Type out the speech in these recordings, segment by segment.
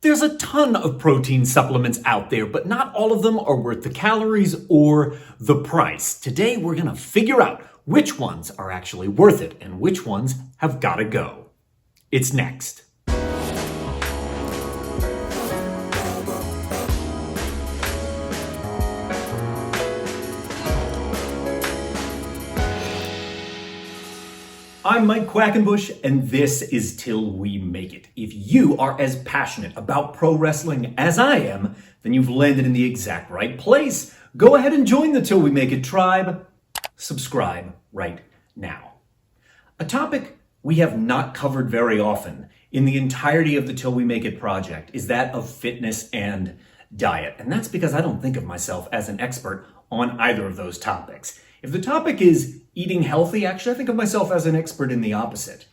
There's a ton of protein supplements out there, but not all of them are worth the calories or the price. Today, we're going to figure out which ones are actually worth it and which ones have got to go. It's next. I'm Mike Quackenbush, and this is Till We Make It. If you are as passionate about pro wrestling as I am, then you've landed in the exact right place. Go ahead and join the Till We Make It tribe. Subscribe right now. A topic we have not covered very often in the entirety of the Till We Make It project is that of fitness and diet. And that's because I don't think of myself as an expert on either of those topics. If the topic is eating healthy, actually I think of myself as an expert in the opposite.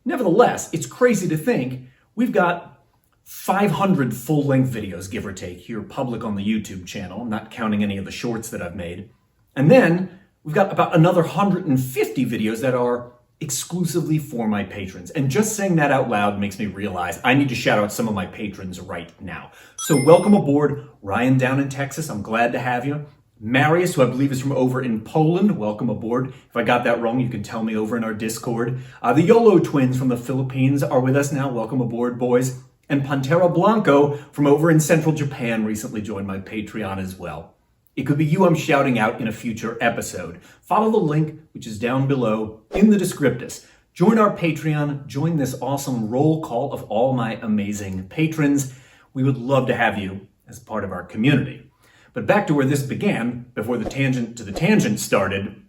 Nevertheless, it's crazy to think we've got 500 full-length videos, give or take, here public on the YouTube channel. I'm not counting any of the shorts that I've made. And then we've got about another 150 videos that are exclusively for my patrons. And just saying that out loud makes me realize I need to shout out some of my patrons right now. So welcome aboard, Ryan down in Texas. I'm glad to have you. Marius, who I believe is from over in Poland, welcome aboard. If I got that wrong, you can tell me over in our Discord. The YOLO twins from the Philippines are with us now. Welcome aboard, boys. And Pantera Blanco from over in central Japan recently joined my Patreon as well. It could be you I'm shouting out in a future episode. Follow the link, which is down below in the descriptus. Join our Patreon. Join this awesome roll call of all my amazing patrons. We would love to have you as part of our community. But back to where this began, before the tangent to the tangent started,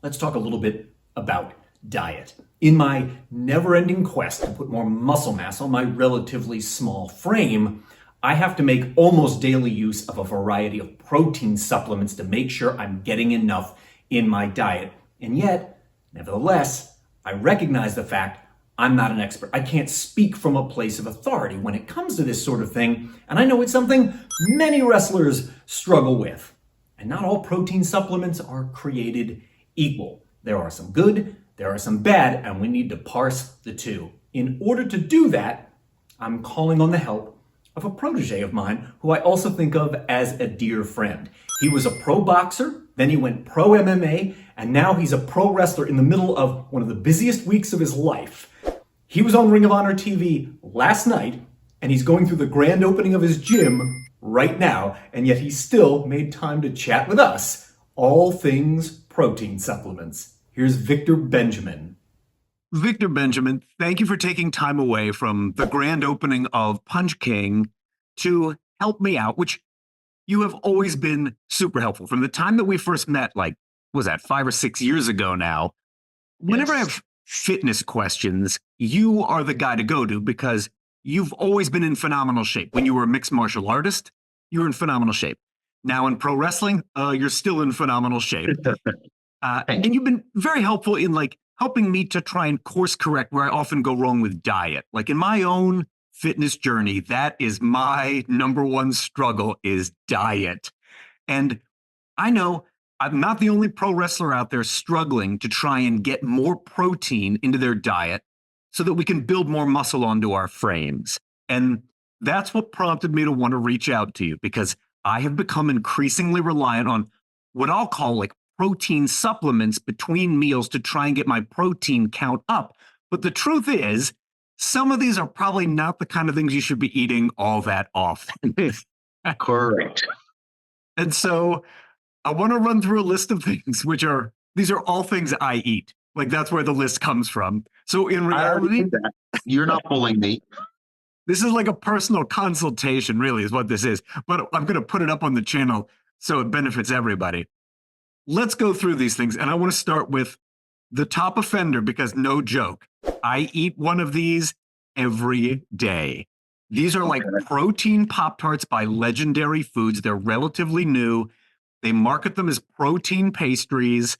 let's talk a little bit about diet. In my never-ending quest to put more muscle mass on my relatively small frame, I have to make almost daily use of a variety of protein supplements to make sure I'm getting enough in my diet. And yet, nevertheless, I recognize the fact I'm not an expert. I can't speak from a place of authority when it comes to this sort of thing, and I know it's something many wrestlers struggle with. And not all protein supplements are created equal. There are some good, there are some bad, and we need to parse the two. In order to do that, I'm calling on the help of a protege of mine who I also think of as a dear friend. He was a pro boxer, then he went pro MMA, and now he's a pro wrestler in the middle of one of the busiest weeks of his life. He was on Ring of Honor TV last night, and he's going through the grand opening of his gym right now, and yet he still made time to chat with us, all things protein supplements. Here's Victor Benjamin. Victor Benjamin, thank you for taking time away from the grand opening of Punch King to help me out, which you have always been super helpful. From the time that we first met, like, was that 5 or 6 years ago now? Whenever I have fitness questions, you are the guy to go to because you've always been in phenomenal shape. When you were a mixed martial artist, you were in phenomenal shape. Now in pro wrestling, you're still in phenomenal shape. And you've been very helpful in like helping me to try and course correct where I often go wrong with diet. Like in my own fitness journey, that is my number one struggle is diet. And I know I'm not the only pro wrestler out there struggling to try and get more protein into their diet so that we can build more muscle onto our frames. And that's what prompted me to want to reach out to you because I have become increasingly reliant on what I'll call like protein supplements between meals to try and get my protein count up. But the truth is, some of these are probably not the kind of things you should be eating all that often. Correct. And so I want to run through a list of things, these are all things I eat. Like that's where the list comes from. So in reality, You're not bullying me. this is like a personal consultation, really, is what this is. But I'm going to put it up on the channel so it benefits everybody. Let's go through these things. And I want to start with the top offender because no joke, I eat one of these every day. These are like protein Pop-Tarts by Legendary Foods. They're relatively new. They market them as protein pastries.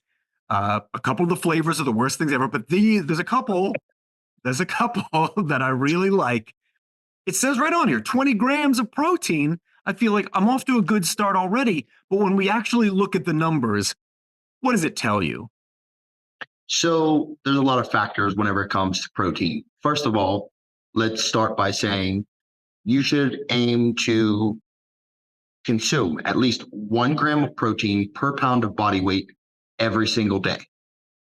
A couple of the flavors are the worst things ever, but there's a couple that I really like. It says right on here, 20 grams of protein. I feel like I'm off to a good start already. But when we actually look at the numbers, what does it tell you? So there's a lot of factors whenever it comes to protein. First of all, let's start by saying you should aim to consume at least 1 gram of protein per pound of body weight every single day.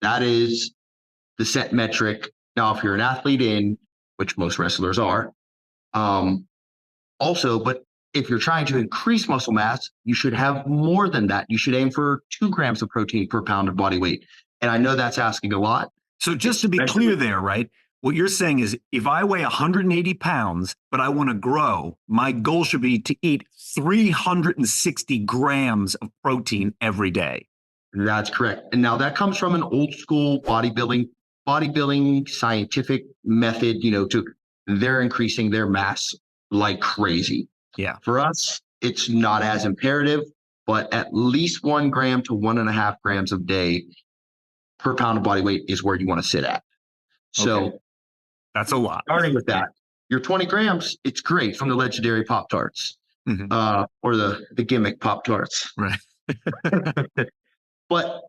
That is the set metric. Now, if you're an athlete which most wrestlers are, also, but if you're trying to increase muscle mass, you should have more than that. You should aim for 2 grams of protein per pound of body weight. And I know that's asking a lot. So just to be clear there, right? What you're saying is if I weigh 180 pounds, but I want to grow, my goal should be to eat 360 grams of protein every day. That's correct. And now that comes from an old school bodybuilding scientific method, they're increasing their mass like crazy. Yeah. For us, it's not as imperative, but at least 1 gram to 1.5 grams a day per pound of body weight is where you want to sit at. So okay. That's a lot. Starting with that, your 20 grams, it's great from the legendary Pop-Tarts, or the gimmick Pop-Tarts. Right. But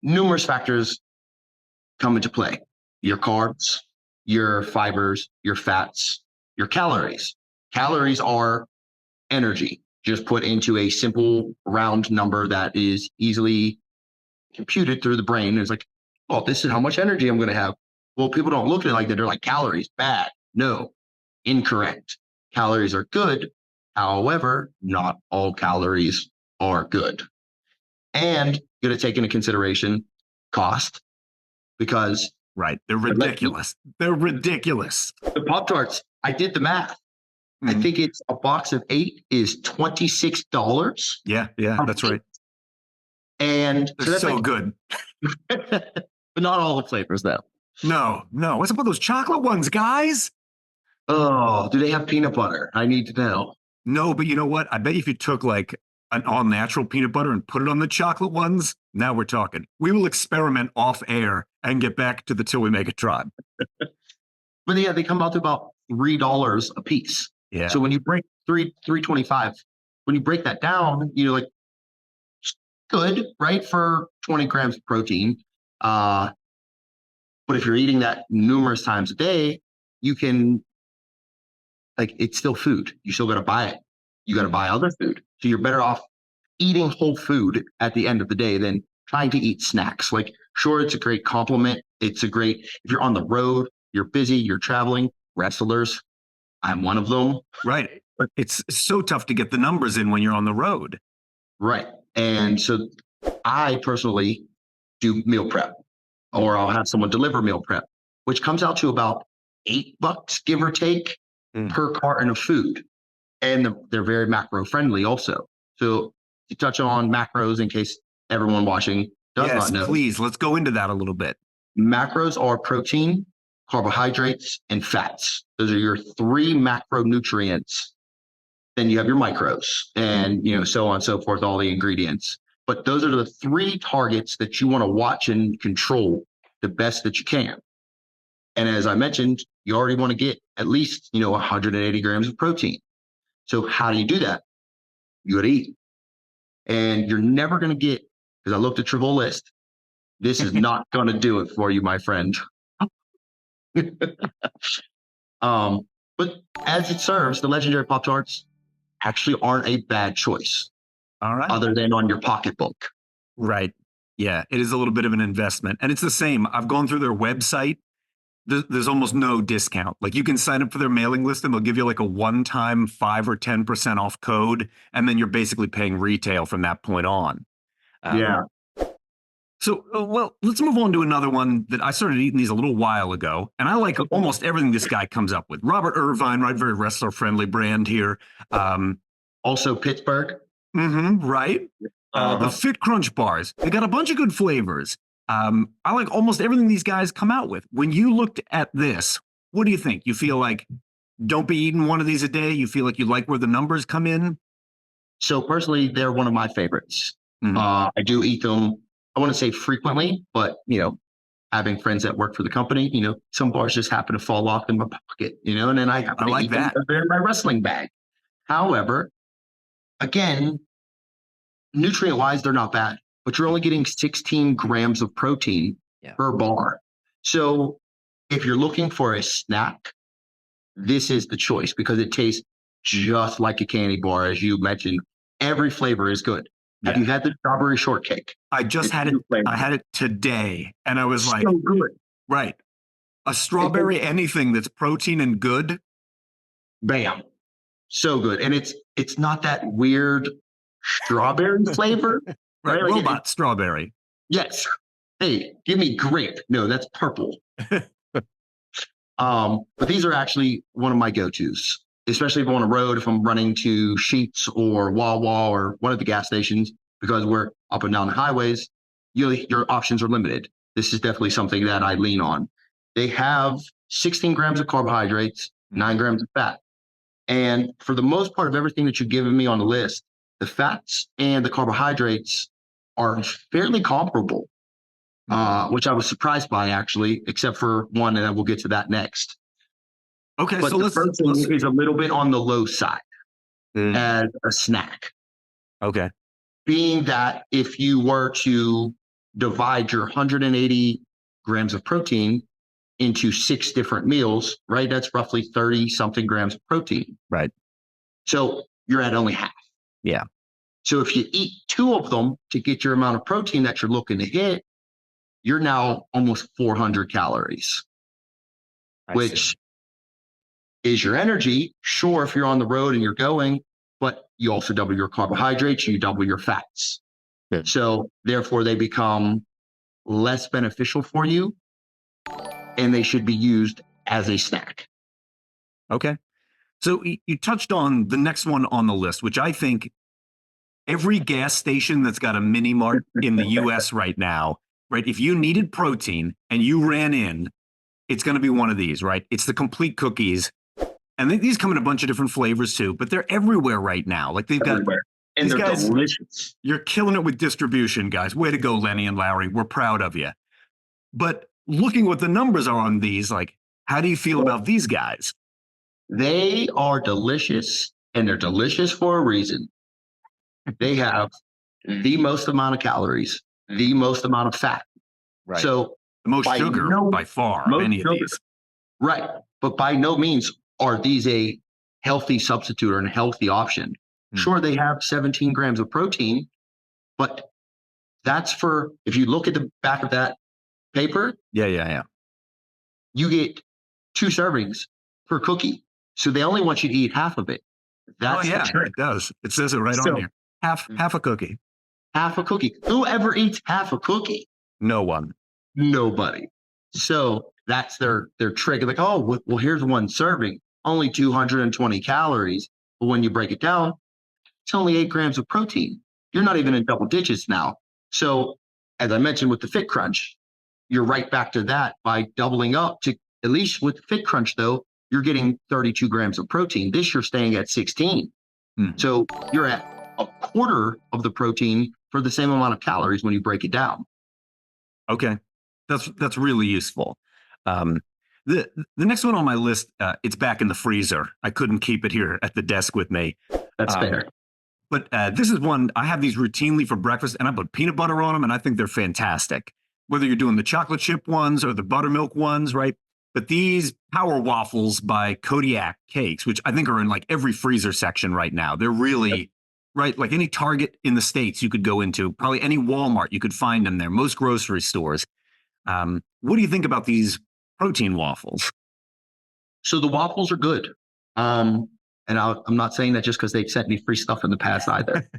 numerous factors come into play. Your carbs, your fibers, your fats, your calories. Calories are energy, just put into a simple round number that is easily computed through the brain. It's like, oh, this is how much energy I'm going to have. Well, people don't look at it like that. They're like, calories, bad. No, incorrect. Calories are good. However, not all calories are good. And you got to take into consideration cost, because right, they're ridiculous. They're ridiculous. The Pop-Tarts, I did the math. I think it's a box of 8 is $26. Yeah, that's right. And they're that's so good. But not all the flavors, though. No. What's up with those chocolate ones, guys? Oh, do they have peanut butter? I need to know. No, but you know what? I bet if you took like an all-natural peanut butter and put it on the chocolate ones, now we're talking. We will experiment off air and get back to the Till We Make It tribe. But yeah, they come out to about $3 a piece. Yeah. So when you break $3.25, when you break that down, like good, right, for 20 grams of protein. But if you're eating that numerous times a day, you can, it's still food. You still got to buy it. You got to buy other food. So you're better off eating whole food at the end of the day than trying to eat snacks. Sure, it's a great compliment. It's a great, if you're on the road, you're busy, you're traveling, wrestlers. I'm one of them. Right. But it's so tough to get the numbers in when you're on the road. Right. And so I personally do meal prep, or I'll have someone deliver meal prep, which comes out to about $8, give or take, per carton of food. And they're very macro friendly also. So to touch on macros in case everyone watching does not know. Please, let's go into that a little bit. Macros are protein, carbohydrates, and fats. Those are your 3 macronutrients. Then you have your micros and, so on and so forth, all the ingredients. But those are the 3 targets that you want to watch and control the best that you can. And as I mentioned, you already want to get at least, 180 grams of protein. So how do you do that? You got to eat. And you're never going to get, because I looked at your whole list, this is not going to do it for you, my friend. But as it serves, the legendary Pop-Tarts actually aren't a bad choice. All right. Other than on your pocketbook. Right. Yeah, it is a little bit of an investment. And it's the same. I've gone through their website. There's almost no discount. You can sign up for their mailing list and they'll give you a one-time 5 or 10% off code. And then you're basically paying retail from that point on. Yeah. So, let's move on to another one that I started eating these a little while ago. And I like almost everything this guy comes up with. Robert Irvine, right? Very wrestler-friendly brand here. Also Pittsburgh. Right. The FitCrunch bars. They got a bunch of good flavors. I like almost everything these guys come out with. When you looked at this, what do you think? You feel like don't be eating one of these a day? You feel like you like where the numbers come in? So personally, they're one of my favorites. I do eat them, I want to say frequently, but, having friends that work for the company, some bars just happen to fall off in my pocket, and then I like that. They're in my wrestling bag. However, again, nutrient-wise, they're not bad, but you're only getting 16 grams of protein per bar. So if you're looking for a snack this is the choice because it tastes just like a candy bar, as you mentioned. Every flavor is good. Yeah. Have you had the strawberry shortcake? I just had it. I had it today, and I was So like, good. right, a strawberry anything that's protein and good. Bam. So good. And it's not that weird strawberry flavor. Right, Like robot strawberry. yes. Hey, give me grape. No, that's purple. But these are actually one of my go-tos, especially if I'm on a road, if I'm running to Sheetz or Wawa or one of the gas stations, because we're up and down the highways, your options are limited. This is definitely something that I lean on. They have 16 grams of carbohydrates, 9 grams of fat. And for the most part of everything that you've given me on the list, the fats and the carbohydrates are fairly comparable, which I was surprised by, actually, except for one, and then we'll get to that next. Okay, But so the protein is a little bit on the low side as a snack. Okay. Being that if you were to divide your 180 grams of protein into 6 different meals, right? That's roughly 30 something grams of protein. Right. So you're at only half. Yeah. So if you eat 2 of them to get your amount of protein that you're looking to hit, you're now almost 400 calories, which is your energy. Sure, if you're on the road and you're going, but you also double your carbohydrates, you double your fats. Good. So therefore they become less beneficial for you, and they should be used as a snack. Okay. So you touched on the next one on the list, which I think every gas station that's got a mini mart in the US right now, right? If you needed protein and you ran in, it's going to be one of these, right? It's the complete cookies. And these come in a bunch of different flavors too, but they're everywhere right now. Like they've got, and they're guys, delicious. You're killing it with distribution, guys. Way to go, Lenny and Larry. We're proud of you. But looking what the numbers are on these, like, how do you feel about these guys? They are delicious, and they're delicious for a reason. They have the most amount of calories, the most amount of fat. Right. So the most sugar by far of any of these. Right. But by no means are these a healthy substitute or a healthy option. Sure, they have 17 grams of protein, but that's for, if you look at the back of that paper, yeah, you get 2 servings per cookie. So they only want you to eat half of it. That's it does. It says it right on here. Half a cookie. Half a cookie. Whoever eats half a cookie? No one. Nobody. So that's their trick. Like, oh, well, here's one serving, only 220 calories. But when you break it down, it's only 8 grams of protein. You're not even in double digits now. So as I mentioned with the FitCrunch, you're right back to that by doubling up to, at least with FitCrunch though, you're getting 32 grams of protein. This you're staying at 16. So you're at a quarter of the protein for the same amount of calories when you break it down. Okay. That's really useful. The next one on my list, it's back in the freezer. I couldn't keep it here at the desk with me. That's fair. But this is one, I have these routinely for breakfast, and I put peanut butter on them, and I think they're fantastic. Whether you're doing the chocolate chip ones or the buttermilk ones, right? But these Power Waffles by Kodiak cakes, which I think are in like every freezer section right now, they're really, right? Like any Target in the States you could go into, probably any Walmart, you could find them there, most grocery stores. What do you think about these protein waffles? So the waffles are good. And I'm not saying that just because they've sent me free stuff in the past either.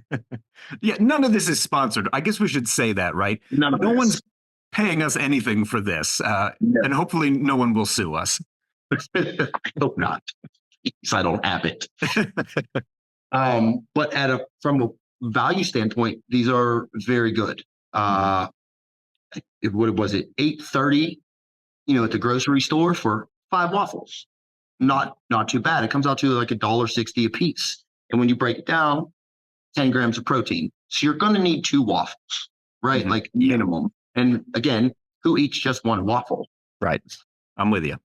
Yeah, none of this is sponsored. I guess we should say that, right? No one's paying us anything for this. And hopefully no one will sue us. I hope not. Because I don't have it. But from a value standpoint, these are very good. What was it? $8.30, at the grocery store for 5 waffles. Not too bad. It comes out to like $1.60 a piece. And when you break it down, 10 grams of protein. So you're going to need 2 waffles, right? Like minimum. And again, who eats just one waffle? Right. I'm with you.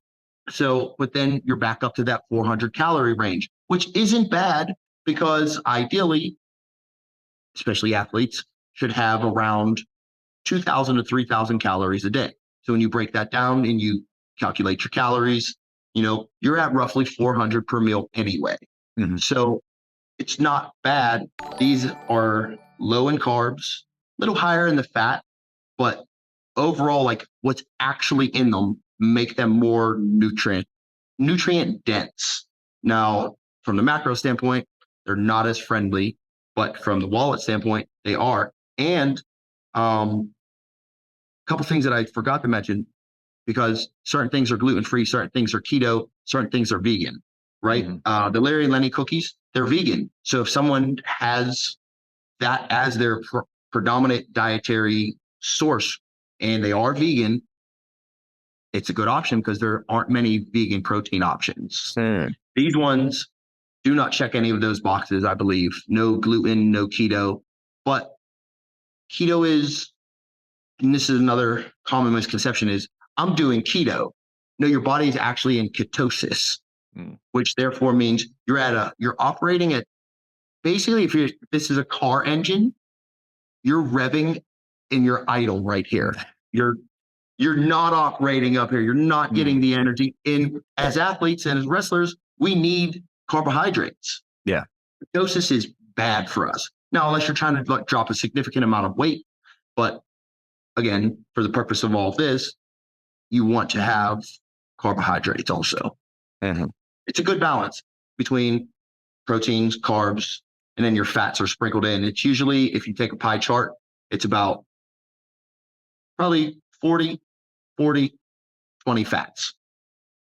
So, but then you're back up to that 400 calorie range, which isn't bad because ideally, especially athletes, should have around 2,000 to 3,000 calories a day. So when you break that down and you calculate your calories, you're at roughly 400 per meal anyway. Mhm. So it's not bad. These are low in carbs, a little higher in the fat, but overall, like what's actually in them make them more nutrient dense. Now, from the macro standpoint, they're not as friendly, but from the wallet standpoint, they are. And a couple things that I forgot to mention, because certain things are gluten free, certain things are keto, certain things are vegan, right? The Larry and Lenny cookies, they're vegan. So if someone has that as their predominant dietary source and they are vegan, it's a good option because there aren't many vegan protein options. These ones do not check any of those boxes, I believe. No gluten, no keto. But keto is, and this is another common misconception, is I'm doing keto. No, your body is actually in ketosis, which therefore means you're operating at, basically, if this is a car engine, you're revving and you're idle right here. You're not operating up here. You're not getting the energy in. As athletes and as wrestlers, we need carbohydrates. Yeah. Ketosis is bad for us. Now, unless you're trying to drop a significant amount of weight, but again, for the purpose of all this, you want to have carbohydrates also. It's a good balance between proteins, carbs, and then your fats are sprinkled in. It's usually, if you take a pie chart, it's about probably 40, 20 fats.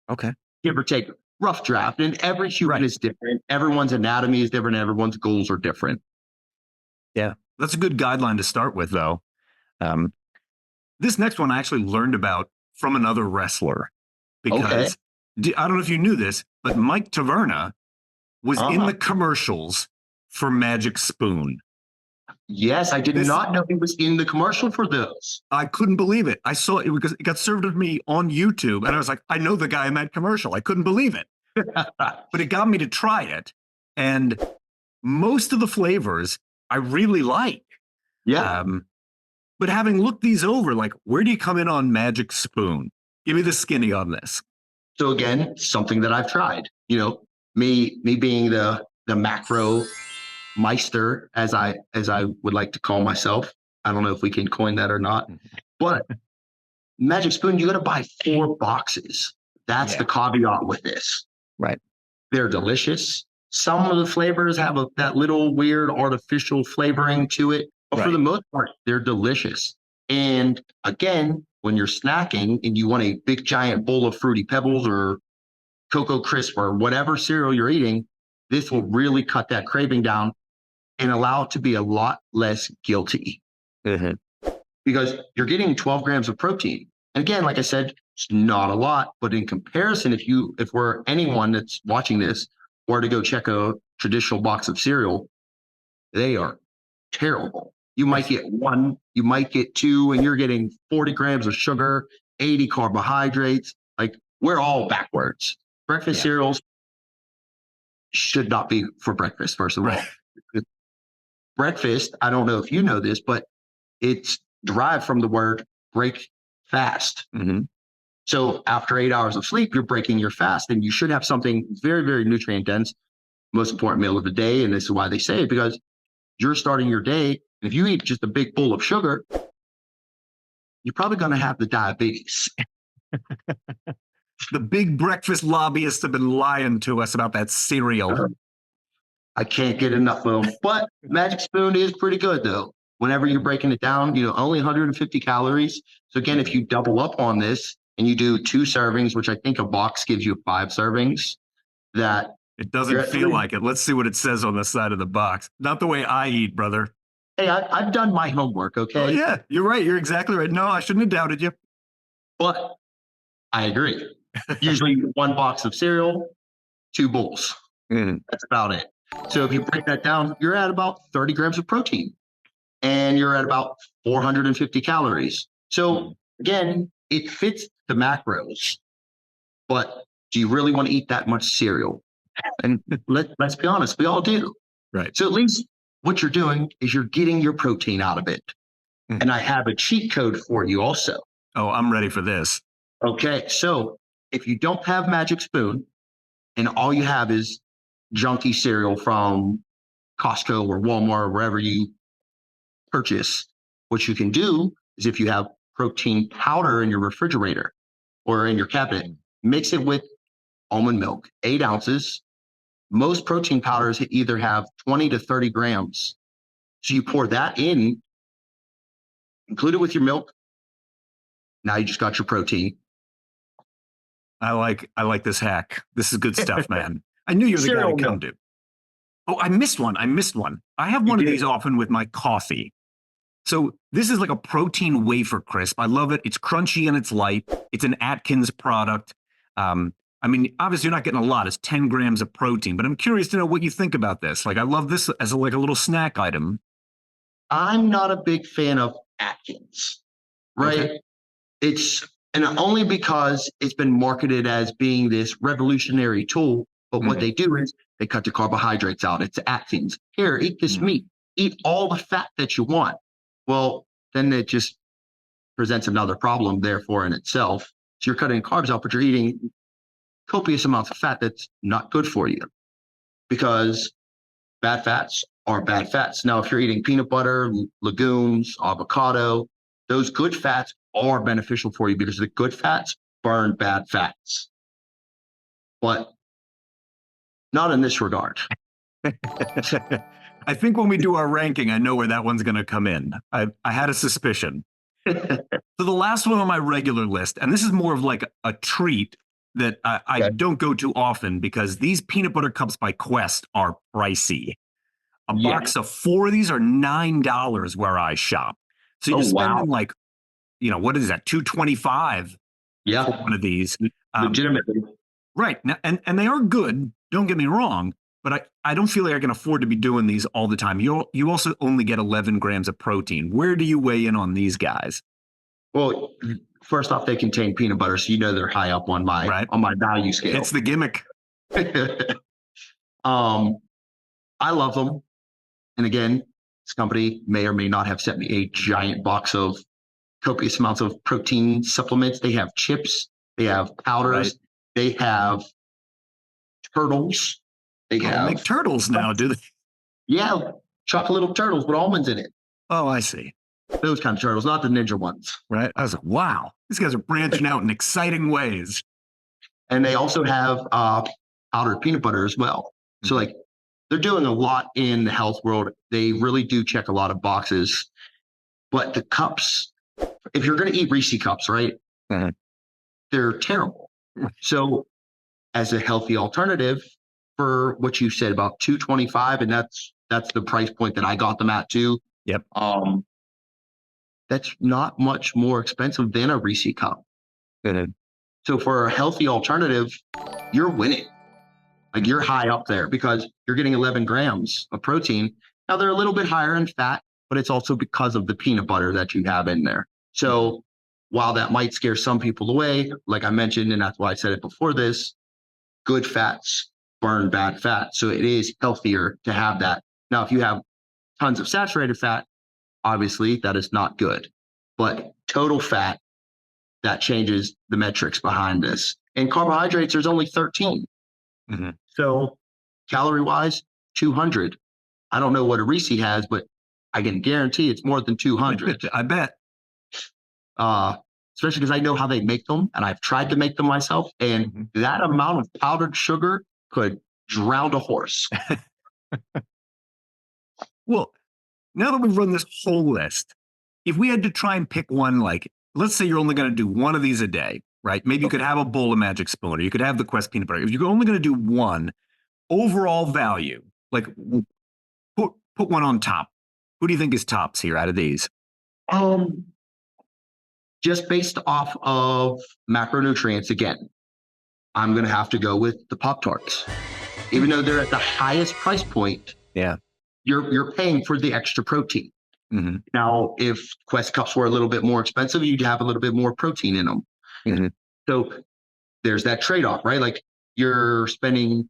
Okay. Give or take, rough draft. And every human is different. Everyone's anatomy is different. Everyone's goals are different. Yeah. That's a good guideline to start with, though. This next one I actually learned about from another wrestler because I don't know if you knew this, but Mike Taverna was in the commercials for Magic Spoon. Yes, I did not know he was in the commercial for those. I couldn't believe it. I saw it because it got served to me on YouTube, and I was like, I know the guy in that commercial. I couldn't believe it. But it got me to try it, and most of the flavors I really like. Yeah. But having looked these over, like, where do you come in on Magic Spoon? Give me the skinny on this. So again, something that I've tried. Me being the macro meister, as I would like to call myself. I don't know if we can coin that or not. But Magic Spoon, you got to buy 4 boxes. That's the caveat with this. Right. They're delicious. Some of the flavors have that little weird artificial flavoring to it. But for the most part, they're delicious. And again, when you're snacking and you want a big giant bowl of Fruity Pebbles or Cocoa Crisp or whatever cereal you're eating, this will really cut that craving down and allow it to be a lot less guilty. Because you're getting 12 grams of protein. And again, like I said, it's not a lot, but in comparison, if we're anyone that's watching this were to go check a traditional box of cereal, they are terrible. You might get 1, you might get 2, and you're getting 40 grams of sugar, 80 carbohydrates. Like, we're all backwards. Breakfast cereals should not be for breakfast, first of all. Breakfast, I don't know if you know this, but it's derived from the word break fast. So after 8 hours of sleep, you're breaking your fast, and you should have something very, very nutrient dense, most important meal of the day. And this is why they say it, because you're starting your day. And if you eat just a big bowl of sugar, you're probably going to have the diabetes. The big breakfast lobbyists have been lying to us about that cereal. I can't get enough of them. But Magic Spoon is pretty good, though. Whenever you're breaking it down, only 150 calories. So again, if you double up on this and you do 2 servings, which I think a box gives you 5 servings, that it doesn't feel like it. Let's see what it says on the side of the box. Not the way I eat, brother. Hey, I've done my homework, okay? Oh, yeah, you're right. You're exactly right. No, I shouldn't have doubted you. But I agree. Usually 1 box of cereal, 2 bowls. That's about it. So if you break that down, you're at about 30 grams of protein. And you're at about 450 calories. So again, it fits the macros. But do you really want to eat that much cereal? And let's be honest, we all do. Right. So at least what you're doing is you're getting your protein out of it. And I have a cheat code for you also. Oh, I'm ready for this. Okay. So if you don't have Magic Spoon and all you have is junky cereal from Costco or Walmart or wherever you purchase, what you can do is if you have protein powder in your refrigerator or in your cabinet, mix it with almond milk, 8 ounces. Most protein powders either have 20 to 30 grams. So you pour that in, include it with your milk. Now you just got your protein. I like this hack. This is good stuff, man. I knew you were the guy Cereal to come milk. to. Oh, I missed one. I have one of these often with my coffee. So this is like a protein wafer crisp. I love it. It's crunchy and it's light. It's an Atkins product. I mean, obviously you're not getting a lot. It's 10 grams of protein, but I'm curious to know what you think about this. Like, I love this as like a little snack item. I'm not a big fan of Atkins, right? Okay. And only because it's been marketed as being this revolutionary tool. But what they do is they cut the carbohydrates out. It's Atkins. Here, eat this meat. Eat all the fat that you want. Well, then it just presents another problem, therefore, in itself. So you're cutting carbs out, but you're eating copious amounts of fat that's not good for you, because bad fats are bad fats. Now, if you're eating peanut butter, legumes, avocado, those good fats are beneficial for you because the good fats burn bad fats. But not in this regard. I think when we do our ranking, I know where that one's going to come in. I had a suspicion. So the last one on my regular list, and this is more of like a treat that I don't go to often, because these peanut butter cups by Quest are pricey. A box of 4 of these are $9 where I shop. So you're spending like, what is that? $2.25 for one of these. Legitimately. Right. Now, and they are good. Don't get me wrong, but I don't feel like I can afford to be doing these all the time. You also only get 11 grams of protein. Where do you weigh in on these guys? Well, first off, they contain peanut butter, so they're high up on my value scale. It's the gimmick. I love them. And again, this company may or may not have sent me a giant box of copious amounts of protein supplements. They have chips, they have powders, they have turtles. They make turtles now, do they? Yeah, chocolate little turtles with almonds in it. Oh, I see. Those kind of turtles, not the ninja ones. Right. I was like, wow, these guys are branching out in exciting ways. And they also have powdered peanut butter as well. So like, they're doing a lot in the health world. They really do check a lot of boxes. But the cups, if you're going to eat Reese cups, right? They're terrible. So as a healthy alternative for what you said about $2.25, and that's the price point that I got them at too. Yep. That's not much more expensive than a Reese cup. So for a healthy alternative, you're winning. Like, you're high up there because you're getting 11 grams of protein. Now, they're a little bit higher in fat, but it's also because of the peanut butter that you have in there. So while that might scare some people away, like I mentioned, and that's why I said it before this, good fats burn bad fat. So it is healthier to have that. Now, if you have tons of saturated fat, obviously that is not good. But total fat, that changes the metrics behind this. And carbohydrates, there's only 13. So calorie-wise, 200. I don't know what a Reese has, but I can guarantee it's more than 200. I bet. Especially because I know how they make them, and I've tried to make them myself, and that amount of powdered sugar could drown a horse. Well, now that we've run this whole list, if we had to try and pick one, like, let's say you're only going to do one of these a day, right? Maybe you could have a bowl of Magic Spoon, or you could have the Quest peanut butter. If you're only going to do one, overall value, like, put one on top. Who do you think is tops here out of these? Just based off of macronutrients, again, I'm going to have to go with the Pop-Tarts. Even though they're at the highest price point, you're paying for the extra protein. Now, if Quest cups were a little bit more expensive, you'd have a little bit more protein in them. So there's that trade-off, right? Like, you're spending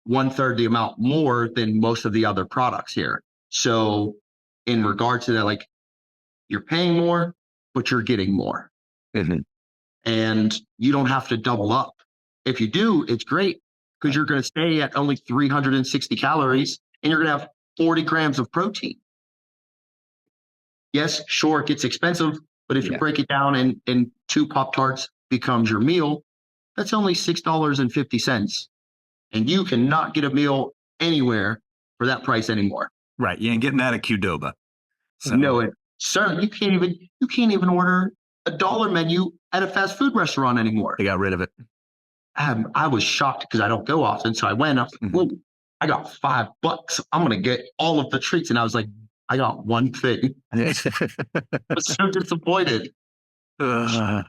1/3 the amount more than most of the other products here. So in regard to that, like, you're paying more, but you're getting more. And and you don't have to double up. If you do, it's great because you're going to stay at only 360 calories and you're going to have 40 grams of protein. Yes, sure, it gets expensive, but if you break it down and 2 Pop-Tarts becomes your meal, that's only $6.50. And you cannot get a meal anywhere for that price anymore. Right. You ain't getting that at Qdoba. So. No, sir, you can't even order a dollar menu at a fast food restaurant anymore. They got rid of it. I was shocked because I don't go often. So I went up, whoa, I got $5. I'm going to get all of the treats. And I was like, I got one thing. I was so disappointed. Well,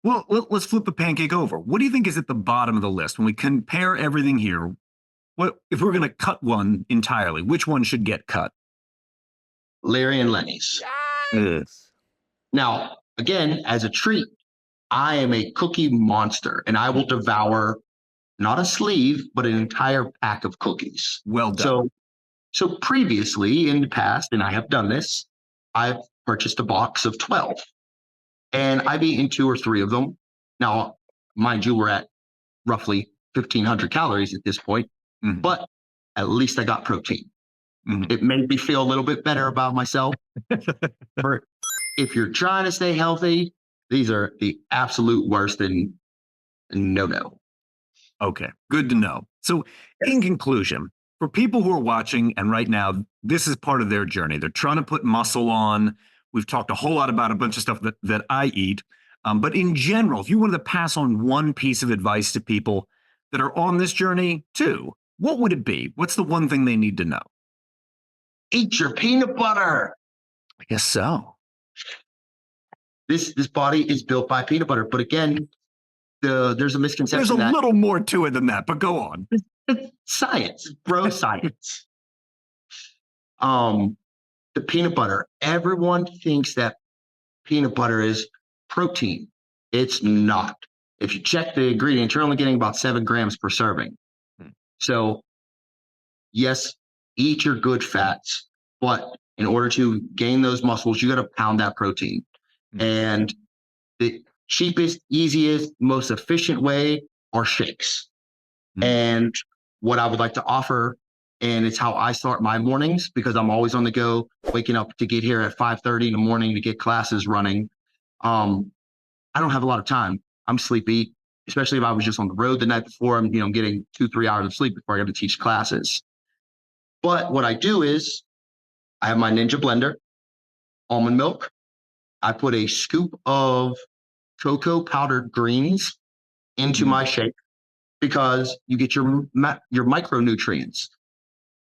let's flip the pancake over. What do you think is at the bottom of the list? When we compare everything here, what if we're going to cut one entirely, which one should get cut? Larry and Lenny's. Yes. Now, again, as a treat, I am a cookie monster, and I will devour not a sleeve, but an entire pack of cookies. Well done. So previously in the past, and I have done this, I've purchased a box of 12, and I've eaten 2 or 3 of them. Now, mind you, we're at roughly 1,500 calories at this point, but at least I got protein. It made me feel a little bit better about myself. If you're trying to stay healthy, these are the absolute worst and no. Okay, good to know. So in conclusion, for people who are watching and right now, this is part of their journey. They're trying to put muscle on. We've talked a whole lot about a bunch of stuff that I eat. But in general, if you wanted to pass on one piece of advice to people that are on this journey too, what would it be? What's the one thing they need to know? Eat your peanut butter. I guess so. This body is built by peanut butter. But again, there's a misconception. There's a little more to it than that, but go on. Science, bro, science. The peanut butter. Everyone thinks that peanut butter is protein. It's not. If you check the ingredients, you're only getting about 7 grams per serving. So, yes, eat your good fats, but in order to gain those muscles, you got to pound that protein. And the cheapest, easiest, most efficient way are shakes. And what I would like to offer, and it's how I start my mornings because I'm always on the go, waking up to get here at 5:30 in the morning to get classes running. I don't have a lot of time. I'm sleepy, especially if I was just on the road the night before. I'm getting 2-3 hours of sleep before I got to teach classes. But what I do is I have my Ninja blender, almond milk. I put a scoop of cocoa powdered greens into my shake because you get your micronutrients.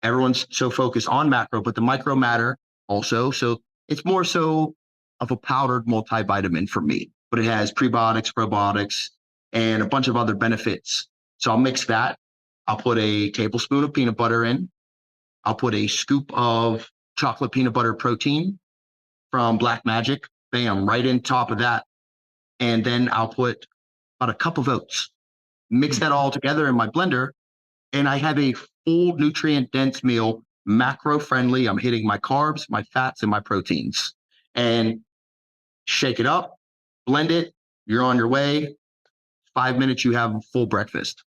Everyone's so focused on macro, but the micro matter also. So it's more so of a powdered multivitamin for me, but it has prebiotics, probiotics, and a bunch of other benefits. So I'll mix that. I'll put a tablespoon of peanut butter in. I'll put a scoop of chocolate peanut butter protein from Black Magic. Bam, right in top of that. And then I'll put about a cup of oats. Mix that all together in my blender. And I have a full nutrient dense meal, macro friendly. I'm hitting my carbs, my fats, and my proteins. And shake it up, blend it. You're on your way. 5 minutes, you have a full breakfast.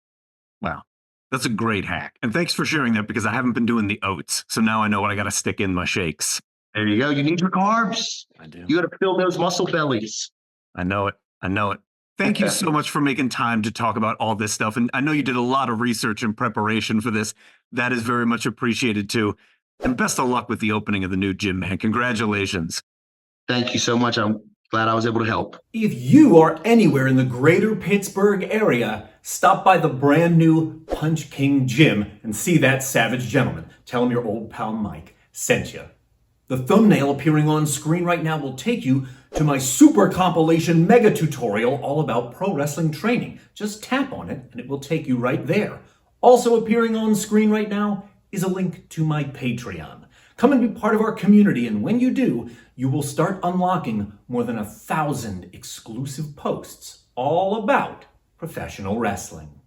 Wow. That's a great hack. And thanks for sharing that because I haven't been doing the oats. So now I know what I got to stick in my shakes. There you go. You need your carbs. I do. You got to fill those muscle bellies. I know it. Thank you so much for making time to talk about all this stuff. And I know you did a lot of research and preparation for this. That is very much appreciated too. And best of luck with the opening of the new gym, man. Congratulations. Thank you so much. I'm glad I was able to help. If you are anywhere in the greater Pittsburgh area, stop by the brand new Punch King Gym and see that savage gentleman. Tell him your old pal Mike sent you. The thumbnail appearing on screen right now will take you to my super compilation mega tutorial all about pro wrestling training. Just tap on it and it will take you right there. Also appearing on screen right now is a link to my Patreon. Come and be part of our community, and when you do, you will start unlocking more than 1,000 exclusive posts all about professional wrestling.